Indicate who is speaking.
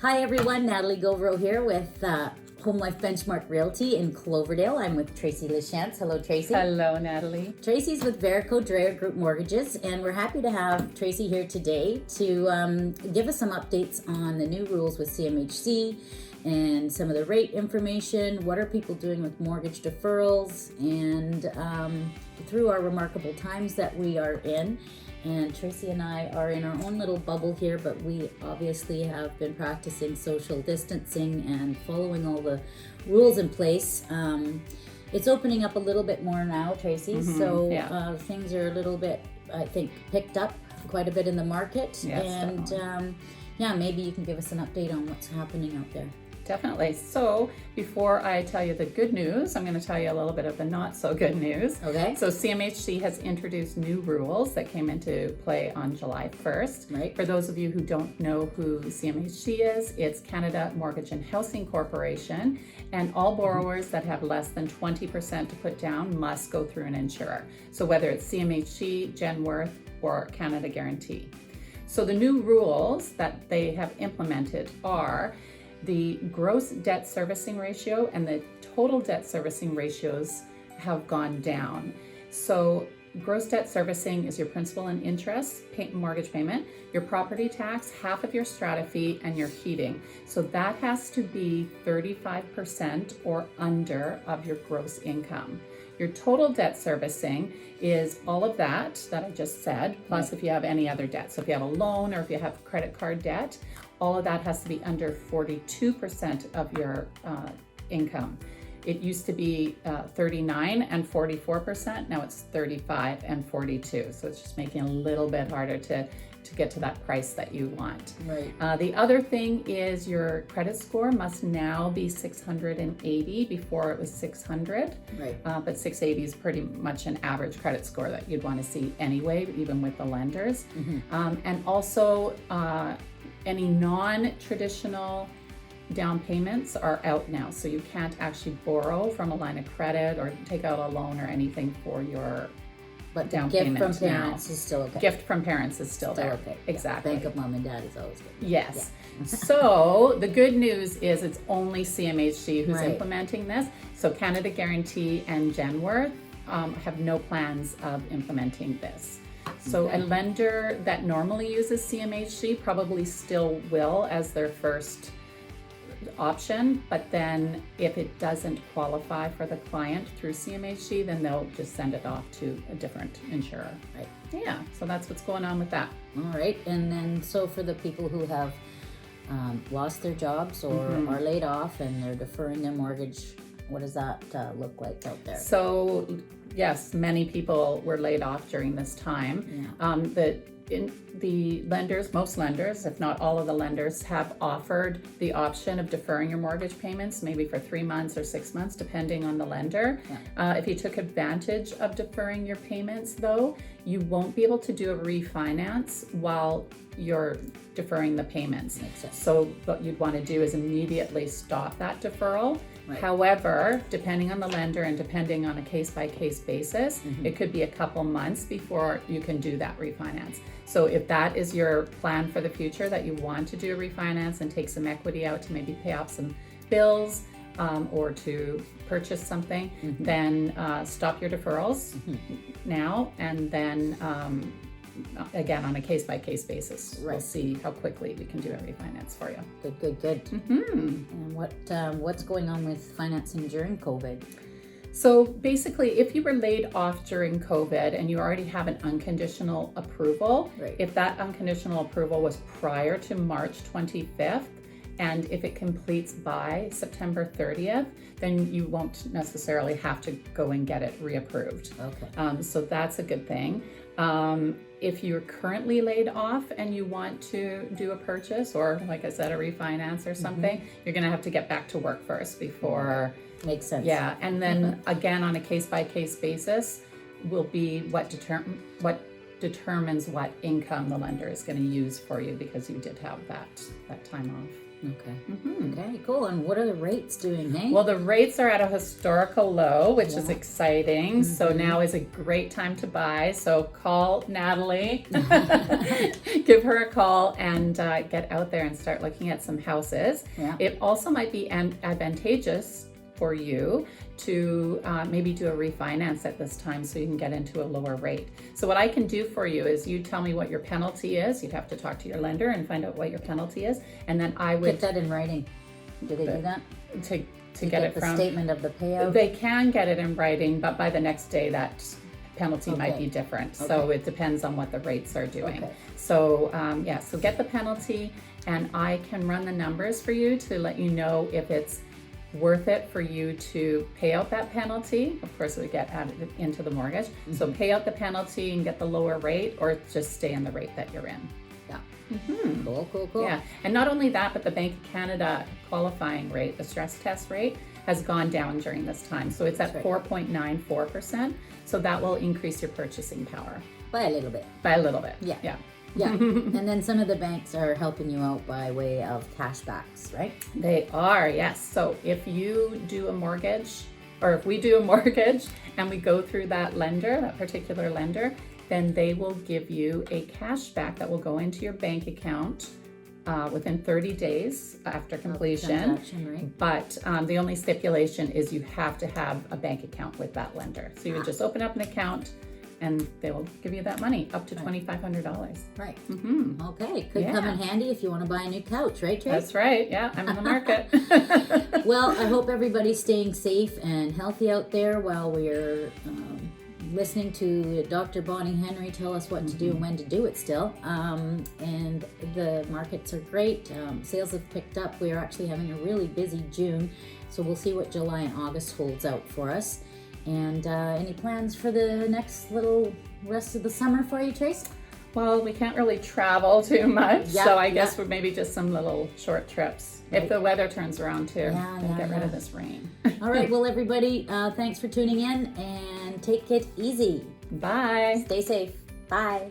Speaker 1: Hi everyone, Natalie Gauvreau here with Home Life Benchmark Realty in Cloverdale. I'm with Tracy LaChance. Hello, Tracy.
Speaker 2: Hello, Natalie.
Speaker 1: Tracy's with Verico Dreyer Group Mortgages, and we're happy to have Tracy here today to give us some updates on the new rules with CMHC and some of the rate information. What are people doing with mortgage deferrals, and through our remarkable times that we are in. And Tracy and I are in our own little bubble here, but we obviously have been practicing social distancing and following all the rules in place. It's opening up a little bit more now, Tracy, so things are a little bit, I think, picked up quite a bit in the market.
Speaker 2: Yes,
Speaker 1: and maybe you can give us an update on what's happening out there.
Speaker 2: Definitely. So before I tell you the good news, I'm going to tell you a little bit of the not so good news.
Speaker 1: Okay.
Speaker 2: So CMHC has introduced new rules that came into play on July 1st.
Speaker 1: Right.
Speaker 2: For those of you who don't know who CMHC is, it's Canada Mortgage and Housing Corporation, and all borrowers that have less than 20% to put down must go through an insurer. So whether it's CMHC, Genworth, or Canada Guarantee. So the new rules that they have implemented are the gross debt servicing ratio and the total debt servicing ratios have gone down. So gross debt servicing is your principal and interest, mortgage payment, your property tax, half of your strata fee, and your heating. So that has to be 35% or under of your gross income. Your total debt servicing is all of that I just said, plus if you have any other debt. So if you have a loan or if you have credit card debt, all of that has to be under 42% of your income. It used to be 39 and 44%. Now it's 35 and 42. So it's just making it a little bit harder to get to that price that you want.
Speaker 1: Right.
Speaker 2: The other thing is your credit score must now be 680. Before it was 600.
Speaker 1: Right.
Speaker 2: But 680 is pretty much an average credit score that you'd want to see anyway, even with the lenders. And also any non-traditional down payments are out now. So you can't actually borrow from a line of credit or take out a loan or anything for your down payment.
Speaker 1: Gift from parents is still okay.
Speaker 2: Gift from parents is still there.
Speaker 1: Okay.
Speaker 2: Exactly.
Speaker 1: Bank of mom and dad is always good.
Speaker 2: Yes. So the good news is it's only CMHC who's
Speaker 1: Right.
Speaker 2: implementing this. So Canada Guarantee and Genworth have no plans of implementing this. So a lender that normally uses CMHC probably still will as their first option, but then if it doesn't qualify for the client through CMHC, then they'll just send it off to a different insurer.
Speaker 1: Right.
Speaker 2: Yeah, so that's what's going on with that.
Speaker 1: All right. And then so for the people who have lost their jobs or are laid off and they're deferring their mortgage, what does that look like out there?
Speaker 2: So yes, many people were laid off during this time. The lenders, most lenders, if not all of the lenders, have offered the option of deferring your mortgage payments, maybe for 3 months or 6 months, depending on the lender. If you took advantage of deferring your payments, though, you won't be able to do a refinance while you're deferring the payments.
Speaker 1: Makes sense.
Speaker 2: So what you'd want to do is immediately stop that deferral.
Speaker 1: Right.
Speaker 2: However, depending on the lender and depending on a case-by-case basis, it could be a couple months before you can do that refinance. So if that is your plan for the future, that you want to do a refinance and take some equity out to maybe pay off some bills or to purchase something, then stop your deferrals now, and then again, on a case-by-case basis, we'll see how quickly we can do a refinance for you.
Speaker 1: Good. And what's going on with financing during COVID?
Speaker 2: So basically, if you were laid off during COVID and you already have an unconditional approval,
Speaker 1: Right.
Speaker 2: if that unconditional approval was prior to March 25th, and if it completes by September 30th, then you won't necessarily have to go and get it reapproved.
Speaker 1: Okay.
Speaker 2: So that's a good thing. If you're currently laid off and you want to do a purchase or, like I said, a refinance or something, you're going to have to get back to work first before.
Speaker 1: Makes sense.
Speaker 2: Yeah, and then again, on a case-by-case basis, will be what determines what income the lender is going to use for you, because you did have that time off.
Speaker 1: Okay.
Speaker 2: Mm-hmm.
Speaker 1: Okay, cool. And what are the rates doing, hey?
Speaker 2: Well, the rates are at a historical low, which is exciting.
Speaker 1: Mm-hmm.
Speaker 2: So now is a great time to buy. So call Natalie, give her a call, and get out there and start looking at some houses.
Speaker 1: Yeah.
Speaker 2: It also might be advantageous for you to maybe do a refinance at this time so you can get into a lower rate. So what I can do for you is you tell me what your penalty is. You'd have to talk to your lender and find out what your penalty is, and then I would
Speaker 1: Get that in writing. Do they do that?
Speaker 2: to get it
Speaker 1: the
Speaker 2: from
Speaker 1: statement of the payout?
Speaker 2: They can get it in writing, but by the next day that penalty might be different. So it depends on what the rates are doing.
Speaker 1: Okay.
Speaker 2: So so get the penalty, and I can run the numbers for you to let you know if it's worth it for you to pay out that penalty. Of course, it would get added into the mortgage.
Speaker 1: Mm-hmm.
Speaker 2: So pay out the penalty and get the lower rate, or just stay in the rate that you're in.
Speaker 1: Yeah.
Speaker 2: Mm-hmm.
Speaker 1: Cool.
Speaker 2: Yeah, and not only that, but the Bank of Canada qualifying rate, the stress test rate, has gone down during this time. So it's at 4.94%. So that will increase your purchasing power
Speaker 1: By a little bit.
Speaker 2: by a little bit.
Speaker 1: Yeah.
Speaker 2: Yeah.
Speaker 1: Yeah. And then some of the banks are helping you out by way of cashbacks, right?
Speaker 2: They are, yes. So if you do a mortgage, or if we do a mortgage and we go through that lender, that particular lender, then they will give you a cashback that will go into your bank account within 30 days after completion.
Speaker 1: Right?
Speaker 2: But the only stipulation is you have to have a bank account with that lender. So you would just open up an account and they will give you that money up to $2,500.
Speaker 1: Right.
Speaker 2: Mm-hmm.
Speaker 1: Okay. Could come in handy if you want to buy a new couch, right, Trace?
Speaker 2: That's right. Yeah, I'm in the market.
Speaker 1: Well, I hope everybody's staying safe and healthy out there while we're listening to Dr. Bonnie Henry tell us what to do and when to do it still. And the markets are great. Sales have picked up. We are actually having a really busy June. So we'll see what July and August holds out for us. And any plans for the next little rest of the summer for you, Trace?
Speaker 2: Well, we can't really travel too much, so I guess we're maybe just some little short trips. If the weather turns around too, and get rid of this rain.
Speaker 1: All right, well, everybody, thanks for tuning in and take it easy.
Speaker 2: Bye.
Speaker 1: Stay safe. Bye.